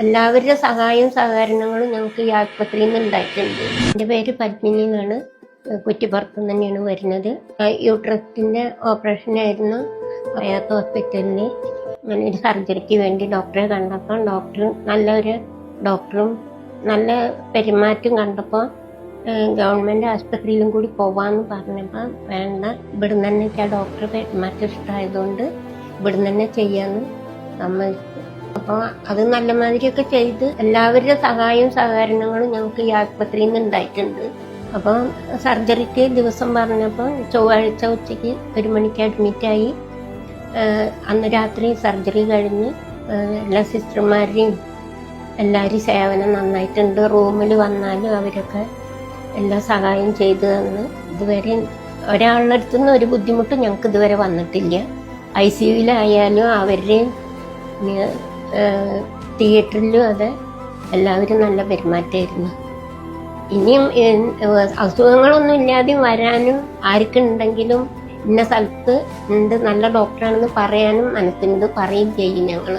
എല്ലാവരുടെ സഹായവും സഹകരണങ്ങളും ഞങ്ങൾക്ക് ഈ ആശുപത്രിയിൽ നിന്ന് ഉണ്ടായിട്ടുണ്ട്. എൻ്റെ പേര് പത്മിനി എന്നാണ്. കുറ്റിപ്പുറത്ത് തന്നെയാണ് വരുന്നത്. യൂട്രസിൻ്റെ ഓപ്പറേഷനായിരുന്നു ഹയാത്ത് ഹോസ്പിറ്റലിൽ. അങ്ങനെ ഒരു സർജറിക്ക് വേണ്ടി ഡോക്ടറെ കണ്ടപ്പോൾ നല്ലൊരു ഡോക്ടറും നല്ല പെരുമാറ്റം കണ്ടപ്പോൾ ഗവൺമെൻറ് ആശുപത്രിയിലും കൂടി പോവാമെന്ന് പറഞ്ഞപ്പോൾ വേണ്ട, ഇവിടുന്ന് തന്നെ ആ ഡോക്ടറെ പെരുമാറ്റം ഇഷ്ടമായതുകൊണ്ട് ഇവിടുന്ന് തന്നെ ചെയ്യാമെന്ന് സമ്മതിച്ചു. അപ്പോൾ അത് നല്ല മാതിരിയൊക്കെ ചെയ്ത് എല്ലാവരുടെ സഹായവും സഹകരണങ്ങളും ഞങ്ങൾക്ക് ഈ ആശുപത്രിയിൽ നിന്ന് ഉണ്ടായിട്ടുണ്ട്. അപ്പോൾ സർജറിക്ക് ദിവസം പറഞ്ഞപ്പോൾ ചൊവ്വാഴ്ച ഉച്ചയ്ക്ക് 1 മണിക്ക് അഡ്മിറ്റായി. അന്ന് രാത്രി സർജറി കഴിഞ്ഞ് എല്ലാ സിസ്റ്റർമാരുടെയും എല്ലാവരും സേവനം നന്നായിട്ടുണ്ട്. റൂമിൽ വന്നാലും അവരൊക്കെ എല്ലാ സഹായം ചെയ്തു തന്ന് ഇതുവരെ ഒരാളുടെ അടുത്തുനിന്ന് ഒരു ബുദ്ധിമുട്ടും ഞങ്ങൾക്ക് ഇതുവരെ വന്നിട്ടില്ല. ICUവിലായാലും അവരുടെയും തിയേറ്ററിലും അതെ, എല്ലാവരും നല്ല പെരുമാറ്റമായിരുന്നു. ഇനിയും അസുഖങ്ങളൊന്നും ഇല്ലാതെയും വരാനും ആർക്കുണ്ടെങ്കിലും ഇന്ന സ്ഥലത്ത് ഉണ്ട് നല്ല ഡോക്ടറാണെന്ന് പറയാനും മനസ്സിനുണ്ട്, പറയുകയും ചെയ്യും ഞങ്ങൾ.